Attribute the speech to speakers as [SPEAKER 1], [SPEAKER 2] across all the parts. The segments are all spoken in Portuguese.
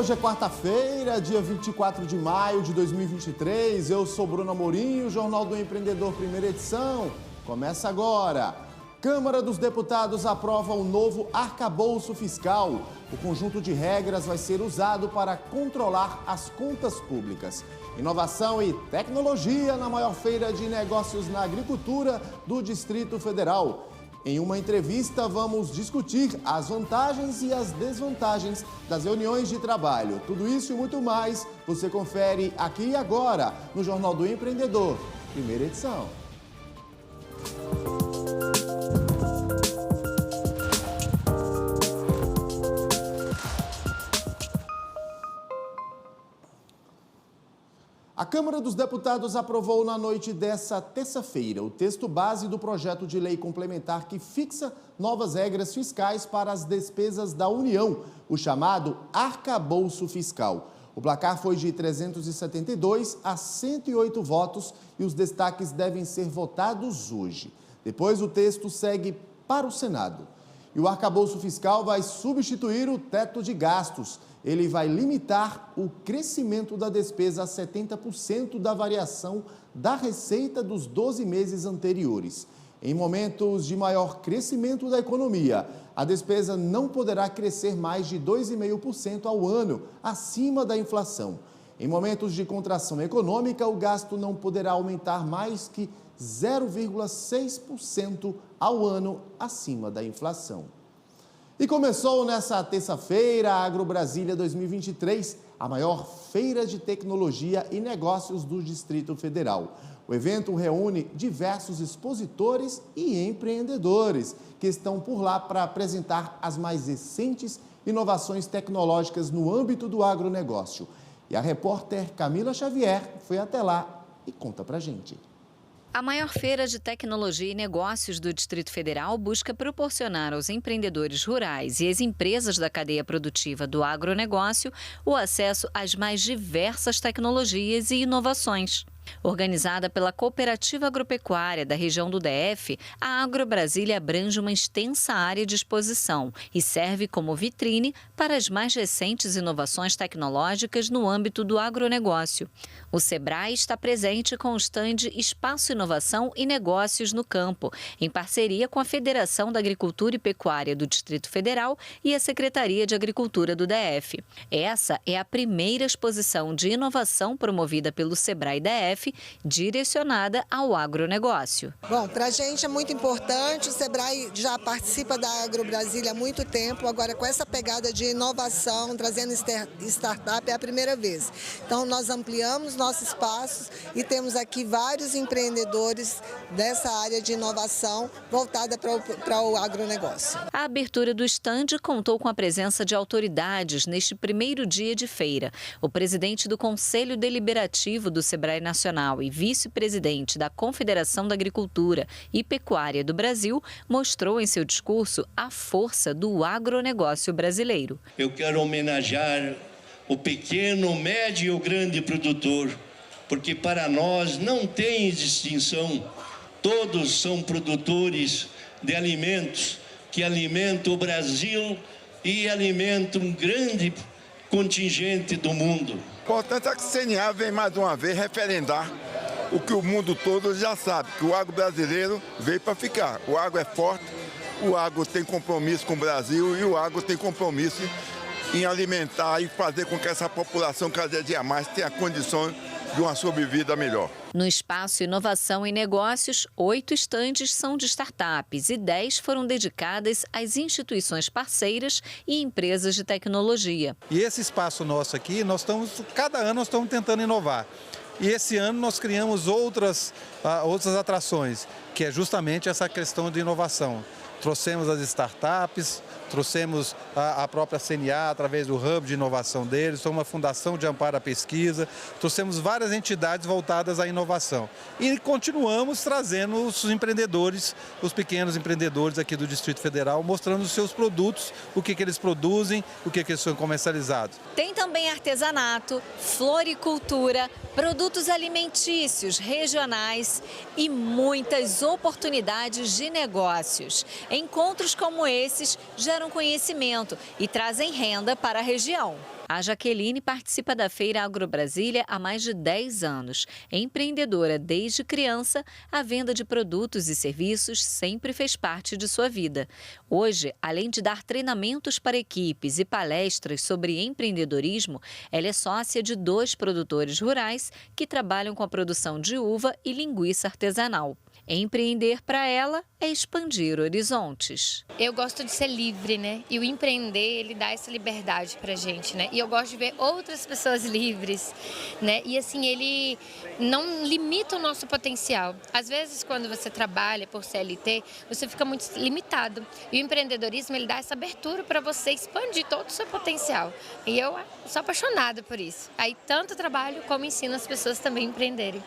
[SPEAKER 1] hoje é quarta-feira, dia 24 de maio de 2023. Eu sou Bruno Amorim, o Jornal do Empreendedor, primeira edição. Começa agora. Câmara dos Deputados aprova o novo arcabouço fiscal. O conjunto de regras vai ser usado para controlar as contas públicas. Inovação e tecnologia na maior feira de negócios na agricultura do Distrito Federal. Em uma entrevista, vamos discutir as vantagens e as desvantagens das reuniões de trabalho. Tudo isso e muito mais você confere aqui e agora no Jornal do Empreendedor, primeira edição. A Câmara dos Deputados aprovou na noite dessa terça-feira o texto base do projeto de lei complementar que fixa novas regras fiscais para as despesas da União, o chamado arcabouço fiscal. O placar foi de 372 a 108 votos e os destaques devem ser votados hoje. Depois o texto segue para o Senado. E o arcabouço fiscal vai substituir o teto de gastos. Ele vai limitar o crescimento da despesa a 70% da variação da receita dos 12 meses anteriores. Em momentos de maior crescimento da economia, a despesa não poderá crescer mais de 2,5% ao ano, acima da inflação. Em momentos de contração econômica, o gasto não poderá aumentar mais que 0,6% ao ano, acima da inflação. E começou nessa terça-feira a AgroBrasília 2023, a maior feira de tecnologia e negócios do Distrito Federal. O evento reúne diversos expositores e empreendedores que estão por lá para apresentar as mais recentes inovações tecnológicas no âmbito do agronegócio. E a repórter Camila Xavier foi até lá e conta pra gente.
[SPEAKER 2] A maior feira de tecnologia e negócios do Distrito Federal busca proporcionar aos empreendedores rurais e às empresas da cadeia produtiva do agronegócio o acesso às mais diversas tecnologias e inovações. Organizada pela Cooperativa Agropecuária da região do DF, a AgroBrasília abrange uma extensa área de exposição e serve como vitrine para as mais recentes inovações tecnológicas no âmbito do agronegócio. O Sebrae está presente com o estande Espaço Inovação e Negócios no Campo, em parceria com a Federação da Agricultura e Pecuária do Distrito Federal e a Secretaria de Agricultura do DF. Essa é a primeira exposição de inovação promovida pelo Sebrae DF, direcionada ao agronegócio.
[SPEAKER 3] Bom, para a gente é muito importante, o Sebrae já participa da AgroBrasília há muito tempo, agora com essa pegada de inovação, trazendo startup é a primeira vez. Então nós ampliamos nossos espaços e temos aqui vários empreendedores dessa área de inovação voltada para o agronegócio.
[SPEAKER 2] A abertura do estande contou com a presença de autoridades neste primeiro dia de feira. O presidente do Conselho Deliberativo do Sebrae Nacional e vice-presidente da Confederação da Agricultura e Pecuária do Brasil, mostrou em seu discurso a força do agronegócio brasileiro.
[SPEAKER 4] Eu quero homenagear o pequeno, médio e o grande produtor, porque para nós não tem distinção. Todos são produtores de alimentos que alimentam o Brasil e alimentam um grande contingente do mundo.
[SPEAKER 5] O importante é que o CNA vem mais uma vez referendar o que o mundo todo já sabe, que o agro brasileiro veio para ficar. O agro é forte, o agro tem compromisso com o Brasil e o agro tem compromisso em alimentar e fazer com que essa população cada dia mais tenha condições de uma sobrevida melhor.
[SPEAKER 2] No espaço Inovação e Negócios, 8 estandes são de startups e 10 foram dedicadas às instituições parceiras e empresas de tecnologia.
[SPEAKER 6] E esse espaço nosso aqui, cada ano nós estamos tentando inovar. E esse ano nós criamos outras atrações, que é justamente essa questão de inovação. Trouxemos as startups, trouxemos a própria CNA através do hub de inovação deles, somos uma fundação de amparo à pesquisa, trouxemos várias entidades voltadas à inovação. E continuamos trazendo os empreendedores, os pequenos empreendedores aqui do Distrito Federal, mostrando os seus produtos, o que eles produzem, o que eles são comercializados.
[SPEAKER 2] Tem também artesanato, floricultura, produtos alimentícios regionais e muitas oportunidades de negócios. Encontros como esses geram conhecimento e trazem renda para a região. A Jaqueline participa da Feira Agrobrasília há mais de 10 anos. Empreendedora desde criança, a venda de produtos e serviços sempre fez parte de sua vida. Hoje, além de dar treinamentos para equipes e palestras sobre empreendedorismo, ela é sócia de 2 produtores rurais que trabalham com a produção de uva e linguiça artesanal. Empreender para ela é expandir horizontes.
[SPEAKER 7] Eu gosto de ser livre, né? E o empreender, ele dá essa liberdade pra gente, né? E eu gosto de ver outras pessoas livres, né? E assim, ele não limita o nosso potencial. Às vezes, quando você trabalha por CLT, você fica muito limitado. E o empreendedorismo, ele dá essa abertura para você expandir todo o seu potencial. E eu sou apaixonada por isso. Aí, tanto trabalho como ensino as pessoas também a empreenderem.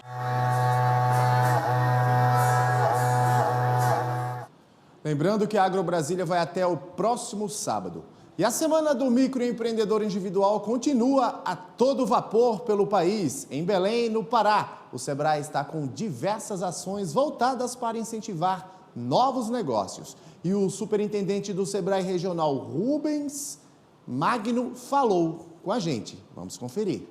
[SPEAKER 1] Lembrando que a Agrobrasília vai até o próximo sábado. E a Semana do Microempreendedor Individual continua a todo vapor pelo país. Em Belém, no Pará, o Sebrae está com diversas ações voltadas para incentivar novos negócios. E o superintendente do Sebrae Regional, Rubens Magno, falou com a gente. Vamos conferir.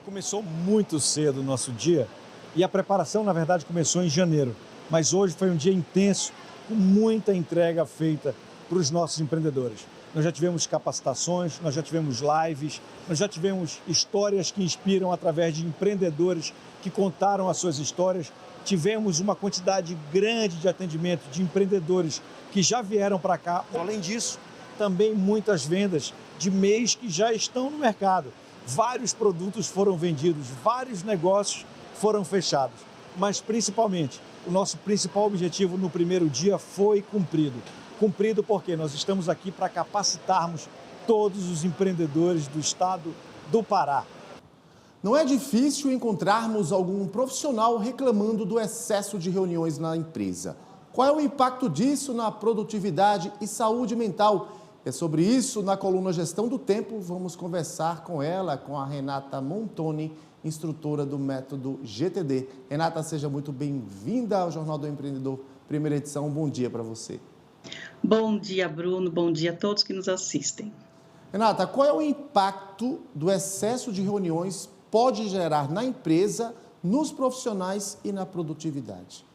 [SPEAKER 8] Começou muito cedo o nosso dia e a preparação, na verdade, começou em janeiro. Mas hoje foi um dia intenso, com muita entrega feita para os nossos empreendedores. Nós já tivemos capacitações, nós já tivemos lives, nós já tivemos histórias que inspiram através de empreendedores que contaram as suas histórias. Tivemos uma quantidade grande de atendimento de empreendedores que já vieram para cá. Além disso, também muitas vendas de MEIs que já estão no mercado. Vários produtos foram vendidos, vários negócios foram fechados, mas principalmente o nosso principal objetivo no primeiro dia foi cumprido. Cumprido porque nós estamos aqui para capacitarmos todos os empreendedores do estado do Pará.
[SPEAKER 1] Não é difícil encontrarmos algum profissional reclamando do excesso de reuniões na empresa. Qual é o impacto disso na produtividade e saúde mental? É sobre isso, na coluna Gestão do Tempo, vamos conversar com ela, com a Renata Montoni, instrutora do método GTD. Renata, seja muito bem-vinda ao Jornal do Empreendedor, primeira edição. Bom dia para você.
[SPEAKER 9] Bom dia, Bruno. Bom dia a todos que nos assistem.
[SPEAKER 1] Renata, qual é o impacto do excesso de reuniões pode gerar na empresa, nos profissionais e na produtividade?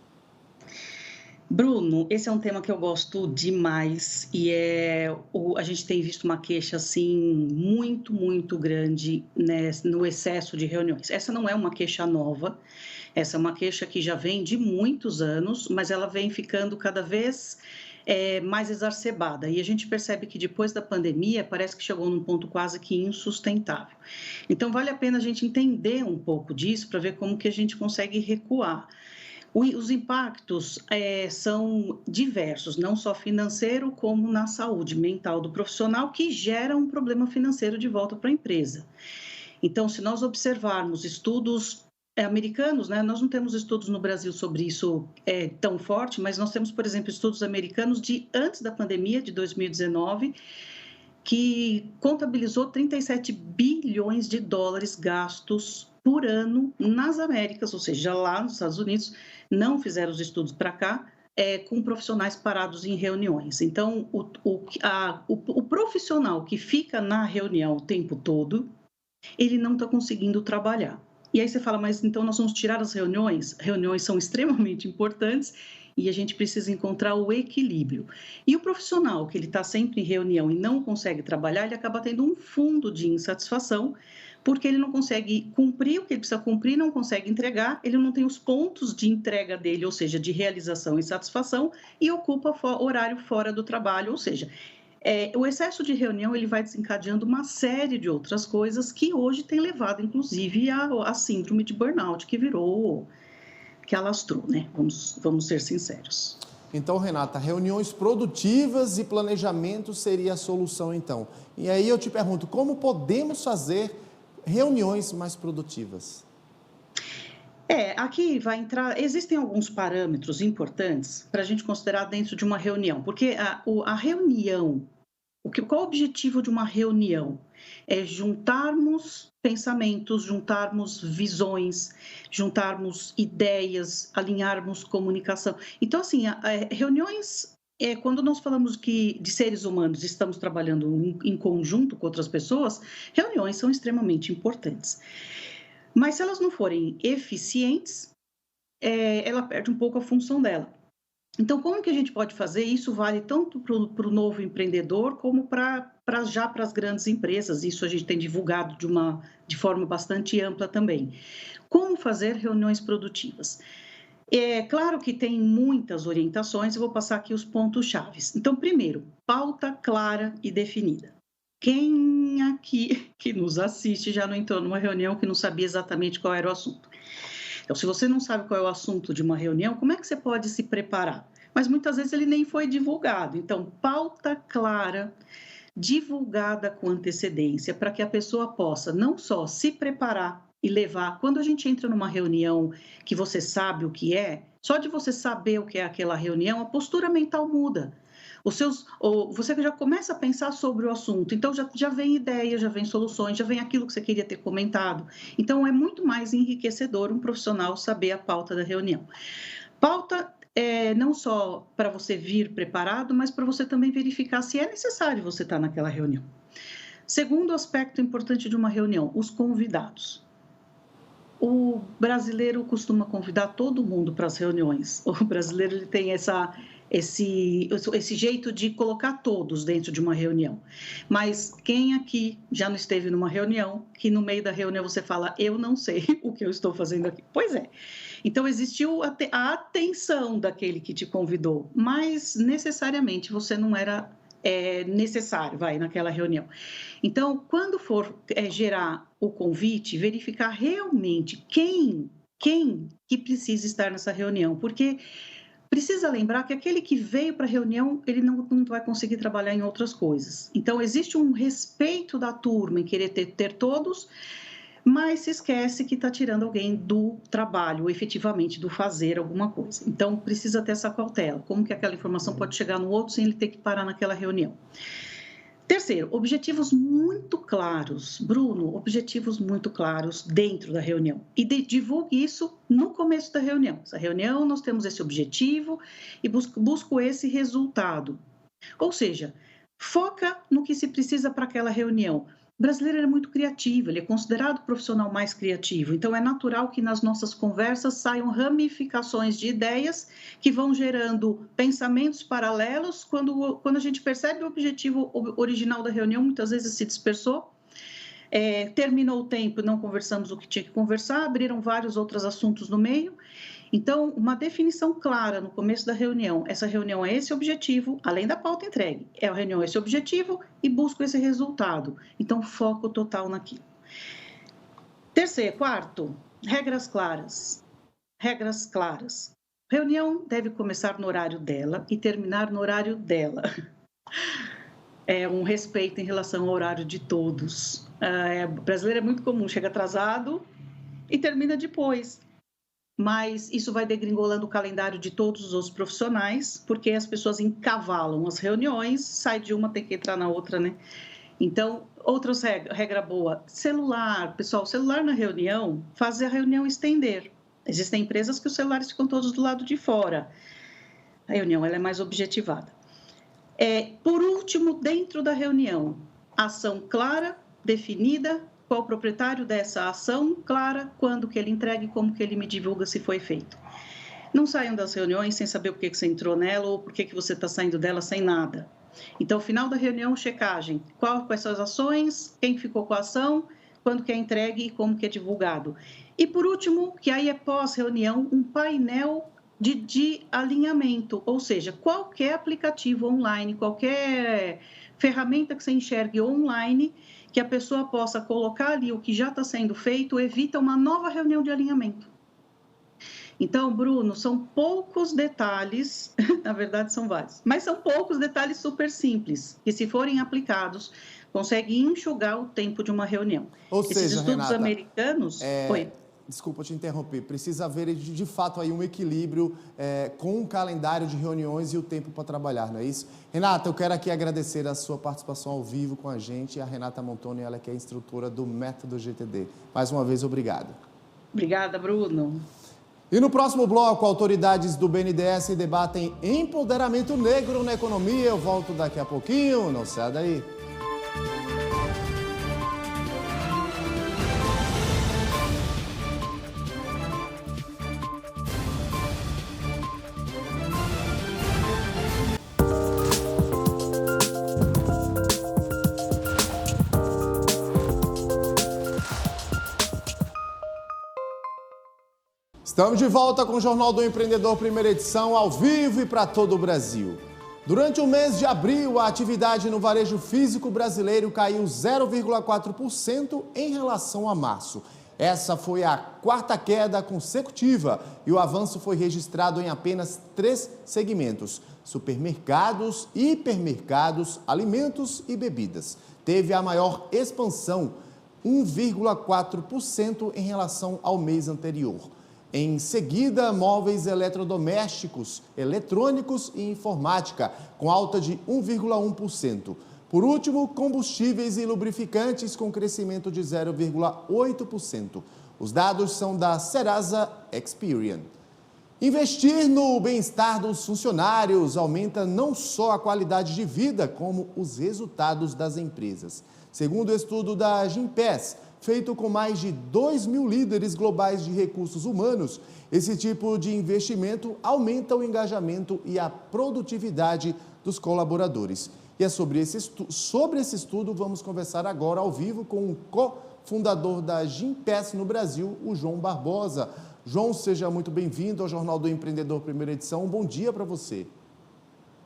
[SPEAKER 9] Bruno, esse é um tema que eu gosto demais e a gente tem visto uma queixa assim muito grande, né, no excesso de reuniões. Essa não é uma queixa nova, essa é uma queixa que já vem de muitos anos, mas ela vem ficando cada vez mais exacerbada. E a gente percebe que depois da pandemia parece que chegou num ponto quase que insustentável. Então vale a pena a gente entender um pouco disso para ver como que a gente consegue recuar. Os impactos são diversos, não só financeiro, como na saúde mental do profissional, que gera um problema financeiro de volta para a empresa. Então, se nós observarmos estudos americanos, né, nós não temos estudos no Brasil sobre isso tão forte, mas nós temos, por exemplo, estudos americanos de antes da pandemia, de 2019, que contabilizou 37 bilhões de dólares gastos por ano nas Américas, ou seja, lá nos Estados Unidos, não fizeram os estudos para cá, com profissionais parados em reuniões. Então, o profissional que fica na reunião o tempo todo, ele não está conseguindo trabalhar. E aí você fala, mas então nós vamos tirar as reuniões? Reuniões são extremamente importantes e a gente precisa encontrar o equilíbrio. E o profissional que ele está sempre em reunião e não consegue trabalhar, ele acaba tendo um fundo de insatisfação, porque ele não consegue cumprir o que ele precisa cumprir, não consegue entregar, ele não tem os pontos de entrega dele, ou seja, de realização e satisfação, e ocupa horário fora do trabalho, ou seja, o excesso de reunião ele vai desencadeando uma série de outras coisas que hoje tem levado, inclusive, a síndrome de burnout, que alastrou, né? Vamos ser sinceros.
[SPEAKER 1] Então, Renata, reuniões produtivas e planejamento seria a solução, então. E aí eu te pergunto, como podemos fazer reuniões mais produtivas?
[SPEAKER 9] Aqui vai entrar, existem alguns parâmetros importantes para a gente considerar dentro de uma reunião, porque a reunião, qual o objetivo de uma reunião? É juntarmos pensamentos, juntarmos visões, juntarmos ideias, alinharmos comunicação. Então, assim, reuniões quando nós falamos que de seres humanos estamos trabalhando em conjunto com outras pessoas, reuniões são extremamente importantes. Mas se elas não forem eficientes, ela perde um pouco a função dela. Então, como que a gente pode fazer? Isso vale tanto para o novo empreendedor como para as grandes empresas. Isso a gente tem divulgado de forma bastante ampla também. Como fazer reuniões produtivas? É claro que tem muitas orientações, eu vou passar aqui os pontos-chave. Então, primeiro, pauta clara e definida. Quem aqui que nos assiste já não entrou numa reunião que não sabia exatamente qual era o assunto? Então, se você não sabe qual é o assunto de uma reunião, como é que você pode se preparar? Mas muitas vezes ele nem foi divulgado. Então, pauta clara, divulgada com antecedência, para que a pessoa possa não só se preparar e levar. Quando a gente entra numa reunião que você sabe o que é, só de você saber o que é aquela reunião, a postura mental muda. Você já começa a pensar sobre o assunto, então já vem ideia, já vem soluções, já vem aquilo que você queria ter comentado. Então, é muito mais enriquecedor um profissional saber a pauta da reunião. Pauta não só para você vir preparado, mas para você também verificar se é necessário você estar naquela reunião. Segundo aspecto importante de uma reunião, os convidados. O brasileiro costuma convidar todo mundo para as reuniões. O brasileiro ele tem esse jeito de colocar todos dentro de uma reunião. Mas quem aqui já não esteve numa reunião, que no meio da reunião você fala, eu não sei o que eu estou fazendo aqui? Pois é. Então, existiu a atenção daquele que te convidou, mas necessariamente você não era necessário, naquela reunião. Então, quando for gerar o convite, verificar realmente quem que precisa estar nessa reunião, porque precisa lembrar que aquele que veio para a reunião, ele não vai conseguir trabalhar em outras coisas. Então, existe um respeito da turma em querer ter todos, mas se esquece que está tirando alguém do trabalho, ou efetivamente do fazer alguma coisa. Então, precisa ter essa cautela. Como que aquela informação pode chegar no outro sem ele ter que parar naquela reunião? Terceiro, objetivos muito claros. Bruno, objetivos muito claros dentro da reunião. E divulgue isso no começo da reunião. Essa reunião, nós temos esse objetivo e busco esse resultado. Ou seja, foca no que se precisa para aquela reunião. O brasileiro é muito criativo, ele é considerado o profissional mais criativo, então é natural que nas nossas conversas saiam ramificações de ideias que vão gerando pensamentos paralelos. Quando a gente percebe o objetivo original da reunião, muitas vezes se dispersou, terminou o tempo, não conversamos o que tinha que conversar, abriram vários outros assuntos no meio. Então, uma definição clara no começo da reunião. Essa reunião é esse objetivo, além da pauta entregue. A reunião é esse objetivo e busco esse resultado. Então, foco total naquilo. Quarto, regras claras. Regras claras. Reunião deve começar no horário dela e terminar no horário dela. É um respeito em relação ao horário de todos. O brasileiro é muito comum, chega atrasado e termina depois. Mas isso vai degringolando o calendário de todos os outros profissionais, porque as pessoas encavalam as reuniões, sai de uma, tem que entrar na outra, né? Então, regra boa, celular, pessoal, celular na reunião, fazer a reunião estender. Existem empresas que os celulares ficam todos do lado de fora. A reunião ela é mais objetivada. Por último, dentro da reunião, ação clara, definida, qual o proprietário dessa ação, clara, quando que ele entrega e como que ele me divulga se foi feito. Não saiam das reuniões sem saber por que você entrou nela ou por que você está saindo dela sem nada. Então, final da reunião, checagem. Quais são as ações, quem ficou com a ação, quando que é entregue e como que é divulgado. E, por último, que aí é pós-reunião, um painel de alinhamento, ou seja, qualquer aplicativo online, qualquer ferramenta que você enxergue online, que a pessoa possa colocar ali o que já está sendo feito, evita uma nova reunião de alinhamento. Então, Bruno, são poucos detalhes, na verdade são vários, mas são poucos detalhes super simples, que se forem aplicados, conseguem enxugar o tempo de uma reunião.
[SPEAKER 1] Ou
[SPEAKER 9] Esses
[SPEAKER 1] seja,
[SPEAKER 9] estudos
[SPEAKER 1] Renata,
[SPEAKER 9] americanos...
[SPEAKER 1] Desculpa te interromper, precisa haver de fato aí um equilíbrio com o calendário de reuniões e o tempo para trabalhar, não é isso? Renata, eu quero aqui agradecer a sua participação ao vivo com a gente, a Renata Montoni, ela que é instrutora do Método GTD. Mais uma vez, obrigado.
[SPEAKER 9] Obrigada, Bruno.
[SPEAKER 1] E no próximo bloco, autoridades do BNDES debatem empoderamento negro na economia. Eu volto daqui a pouquinho, não sai daí. Estamos de volta com o Jornal do Empreendedor, primeira edição, ao vivo e para todo o Brasil. Durante o mês de abril, a atividade no varejo físico brasileiro caiu 0,4% em relação a março. Essa foi a quarta queda consecutiva e o avanço foi registrado em apenas 3 segmentos: supermercados, hipermercados, alimentos e bebidas. Teve a maior expansão, 1,4% em relação ao mês anterior. Em seguida, móveis eletrodomésticos, eletrônicos e informática, com alta de 1,1%. Por último, combustíveis e lubrificantes, com crescimento de 0,8%. Os dados são da Serasa Experian. Investir no bem-estar dos funcionários aumenta não só a qualidade de vida, como os resultados das empresas. Segundo o estudo da Gympass, feito com mais de 2.000 líderes globais de recursos humanos, esse tipo de investimento aumenta o engajamento e a produtividade dos colaboradores. E é sobre esse estudo vamos conversar agora ao vivo com o cofundador da Gympass no Brasil, o João Barbosa. João, seja muito bem-vindo ao Jornal do Empreendedor, primeira edição. Um bom dia para você.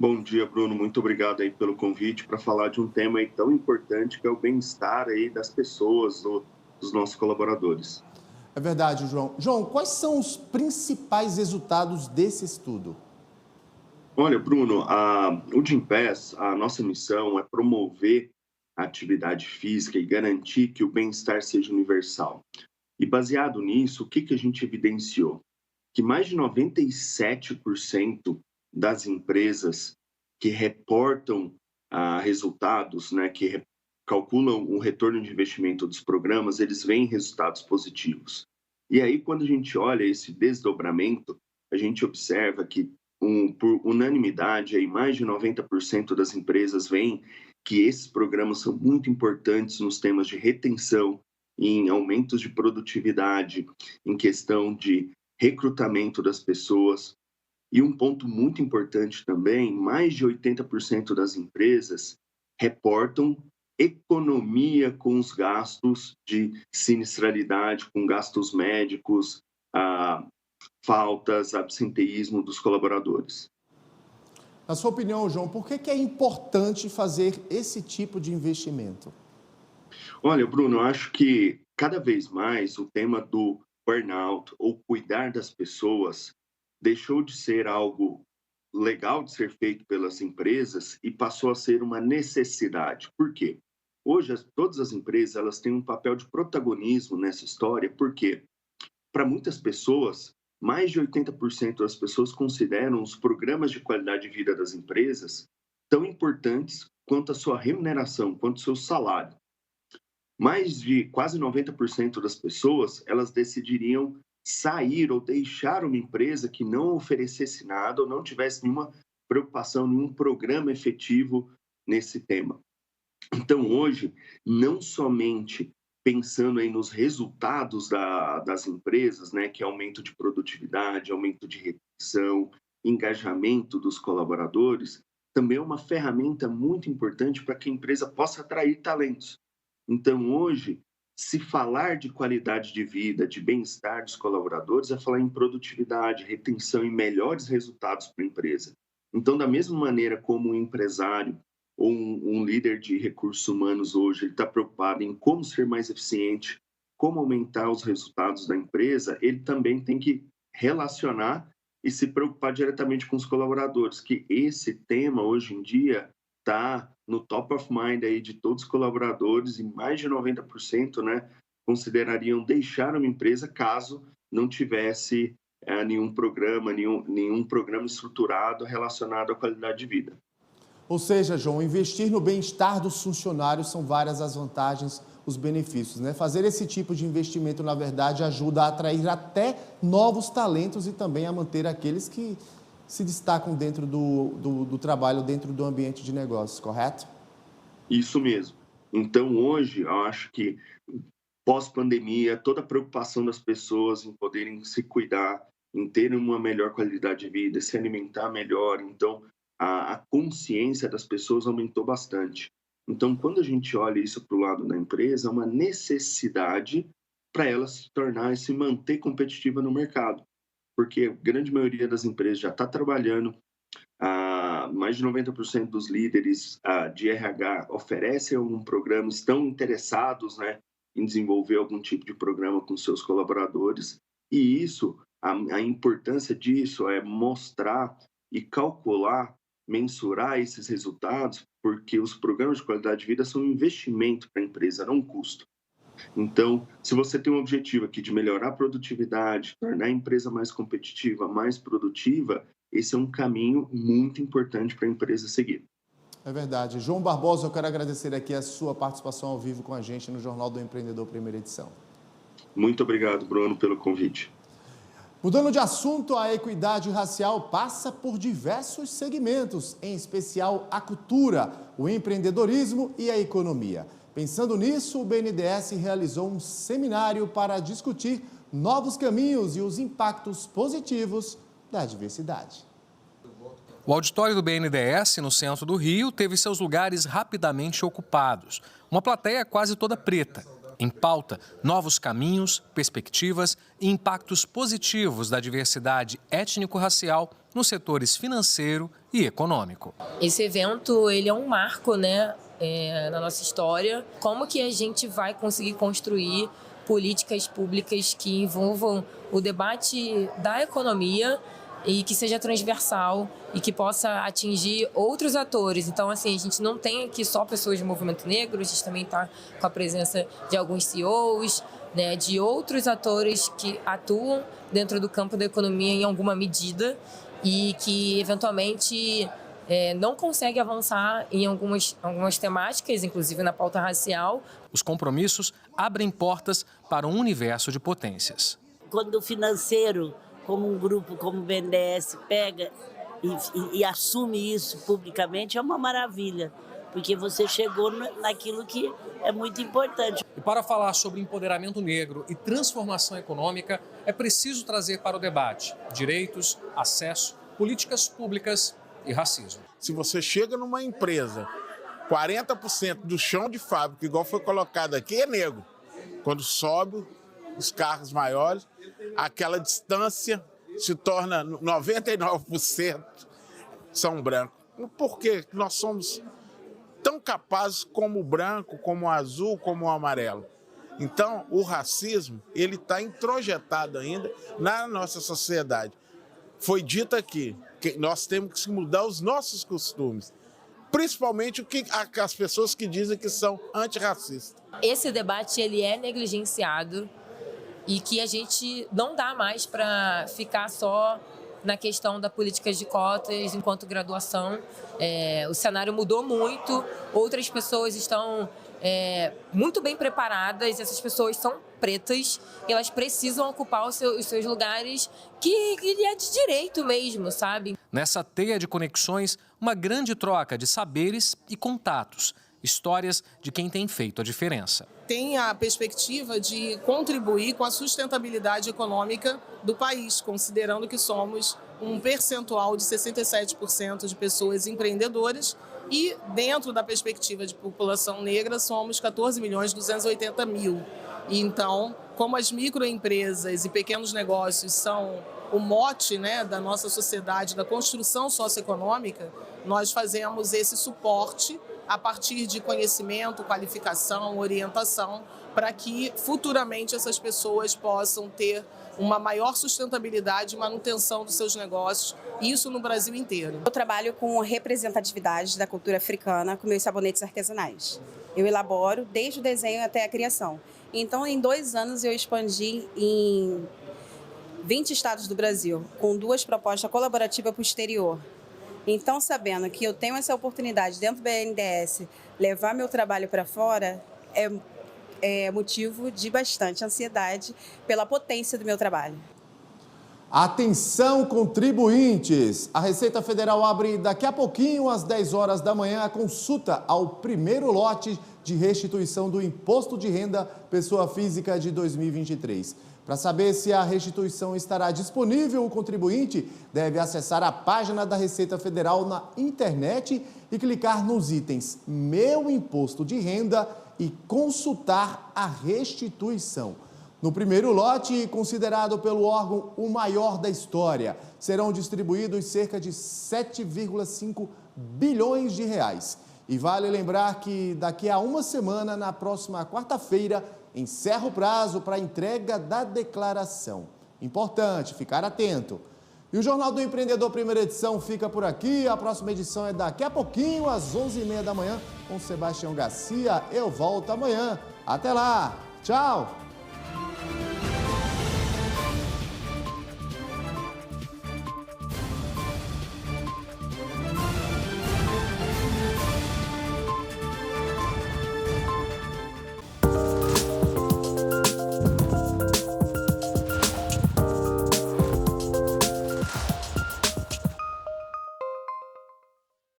[SPEAKER 10] Bom dia, Bruno. Muito obrigado aí pelo convite para falar de um tema aí tão importante que é o bem-estar aí das pessoas, dos nossos colaboradores.
[SPEAKER 1] É verdade, João. João, quais são os principais resultados desse estudo?
[SPEAKER 10] Olha, Bruno, o Gympass, a nossa missão é promover a atividade física e garantir que o bem-estar seja universal. E baseado nisso, o que a gente evidenciou? Que mais de 97% das empresas que reportam resultados, né, que calculam o retorno de investimento dos programas, eles veem resultados positivos. E aí, quando a gente olha esse desdobramento, a gente observa que, por unanimidade, aí, mais de 90% das empresas veem que esses programas são muito importantes nos temas de retenção, em aumentos de produtividade, em questão de recrutamento das pessoas. E um ponto muito importante também, mais de 80% das empresas reportam economia com os gastos de sinistralidade, com gastos médicos, faltas, absenteísmo dos colaboradores.
[SPEAKER 1] Na sua opinião, João, por que é importante fazer esse tipo de investimento?
[SPEAKER 10] Olha, Bruno, eu acho que cada vez mais o tema do burnout ou cuidar das pessoas deixou de ser algo legal de ser feito pelas empresas e passou a ser uma necessidade. Por quê? Hoje, todas as empresas elas têm um papel de protagonismo nessa história, porque para muitas pessoas, mais de 80% das pessoas consideram os programas de qualidade de vida das empresas tão importantes quanto a sua remuneração, quanto o seu salário. Mais de quase 90% das pessoas, elas decidiriam sair ou deixar uma empresa que não oferecesse nada ou não tivesse nenhuma preocupação, nenhum programa efetivo nesse tema. Então, hoje, não somente pensando aí nos resultados das empresas, né, que é aumento de produtividade, aumento de retenção, engajamento dos colaboradores, também é uma ferramenta muito importante para que a empresa possa atrair talentos. Então, hoje, se falar de qualidade de vida, de bem-estar dos colaboradores, é falar em produtividade, retenção e melhores resultados para a empresa. Então, da mesma maneira como um empresário ou um líder de recursos humanos hoje, ele está preocupado em como ser mais eficiente, como aumentar os resultados da empresa, ele também tem que relacionar e se preocupar diretamente com os colaboradores, que esse tema, hoje em dia, está no top of mind aí de todos os colaboradores e mais de 90%, né, considerariam deixar uma empresa caso não tivesse nenhum programa estruturado relacionado à qualidade de vida.
[SPEAKER 1] Ou seja, João, investir no bem-estar dos funcionários são várias as vantagens os benefícios, né? Fazer esse tipo de investimento, na verdade, ajuda a atrair até novos talentos e também a manter aqueles que se destacam dentro do trabalho, dentro do ambiente de negócios, correto?
[SPEAKER 10] Isso mesmo. Então, hoje, eu acho que pós-pandemia, toda a preocupação das pessoas em poderem se cuidar, em terem uma melhor qualidade de vida, se alimentar melhor, então a consciência das pessoas aumentou bastante. Então, quando a gente olha isso para o lado da empresa, é uma necessidade para ela se tornar e se manter competitiva no mercado, porque a grande maioria das empresas já está trabalhando, mais de 90% dos líderes de RH oferecem algum programa, estão interessados, né, em desenvolver algum tipo de programa com seus colaboradores, e isso, a importância disso é mostrar e calcular, mensurar esses resultados, porque os programas de qualidade de vida são um investimento para a empresa, não um custo. Então, se você tem um objetivo aqui de melhorar a produtividade, tornar a empresa mais competitiva, mais produtiva, esse é um caminho muito importante para a empresa seguir.
[SPEAKER 1] É verdade. João Barbosa, eu quero agradecer aqui a sua participação ao vivo com a gente no Jornal do Empreendedor, primeira edição.
[SPEAKER 10] Muito obrigado, Bruno, pelo convite.
[SPEAKER 1] Mudando de assunto, a equidade racial passa por diversos segmentos, em especial a cultura, o empreendedorismo e a economia. Pensando nisso, o BNDES realizou um seminário para discutir novos caminhos e os impactos positivos da diversidade.
[SPEAKER 11] O auditório do BNDES, no centro do Rio, teve seus lugares rapidamente ocupados. Uma plateia quase toda preta. Em pauta, novos caminhos, perspectivas e impactos positivos da diversidade étnico-racial nos setores financeiro e econômico.
[SPEAKER 12] Esse evento ele é um marco, né, na nossa história. Como que a gente vai conseguir construir políticas públicas que envolvam o debate da economia e que seja transversal e que possa atingir outros atores. Então, assim, a gente não tem aqui só pessoas do movimento negro, a gente também está com a presença de alguns CEOs, né, de outros atores que atuam dentro do campo da economia em alguma medida e que, eventualmente, não consegue avançar em algumas temáticas, inclusive na pauta racial.
[SPEAKER 11] Os compromissos abrem portas para um universo de potências.
[SPEAKER 13] Quando o financeiro, como um grupo como o BNDES, pega e assume isso publicamente, é uma maravilha, porque você chegou naquilo que é muito importante.
[SPEAKER 11] E para falar sobre empoderamento negro e transformação econômica, é preciso trazer para o debate direitos, acesso, políticas públicas e racismo.
[SPEAKER 14] Se você chega numa empresa, 40% do chão de fábrica, igual foi colocado aqui, é negro. Quando sobe os carros maiores, aquela distância se torna 99% são brancos. Por que nós somos tão capazes como o branco, como o azul, como o amarelo? Então, o racismo ele está introjetado ainda na nossa sociedade. Foi dito aqui que nós temos que mudar os nossos costumes, principalmente as pessoas que dizem que são antirracistas.
[SPEAKER 12] Esse debate ele é negligenciado e que a gente não dá mais para ficar só na questão da política de cotas enquanto graduação. O cenário mudou muito, outras pessoas estão muito bem preparadas, essas pessoas são pretas e elas precisam ocupar os seus lugares que é de direito mesmo, sabe?
[SPEAKER 11] Nessa teia de conexões, uma grande troca de saberes e contatos, histórias de quem tem feito a diferença.
[SPEAKER 15] Tem a perspectiva de contribuir com a sustentabilidade econômica do país, considerando que somos um percentual de 67% de pessoas empreendedoras e, dentro da perspectiva de população negra, somos 14.280.000. E então, como as microempresas e pequenos negócios são o mote, né, da nossa sociedade, da construção socioeconômica, nós fazemos esse suporte a partir de conhecimento, qualificação, orientação, para que futuramente essas pessoas possam ter uma maior sustentabilidade e manutenção dos seus negócios, isso no Brasil inteiro.
[SPEAKER 16] Eu trabalho com representatividade da cultura africana com meus sabonetes artesanais. Eu elaboro desde o desenho até a criação. Então, em 2 anos, eu expandi em 20 estados do Brasil, com 2 propostas colaborativas para o exterior. Então, sabendo que eu tenho essa oportunidade dentro do BNDES, levar meu trabalho para fora, é motivo de bastante ansiedade pela potência do meu trabalho.
[SPEAKER 1] Atenção, contribuintes! A Receita Federal abre daqui a pouquinho, às 10 horas da manhã, a consulta ao primeiro lote de restituição do Imposto de Renda Pessoa Física de 2023. Para saber se a restituição estará disponível, o contribuinte deve acessar a página da Receita Federal na internet e clicar nos itens Meu Imposto de Renda e consultar a restituição. No primeiro lote, considerado pelo órgão o maior da história, serão distribuídos cerca de 7,5 bilhões de reais. E vale lembrar que daqui a uma semana, na próxima quarta-feira, encerra o prazo para a entrega da declaração. Importante ficar atento. E o Jornal do Empreendedor, primeira edição, fica por aqui. A próxima edição é daqui a pouquinho, às 11h30 da manhã, com Sebastião Garcia. Eu volto amanhã. Até lá. Tchau.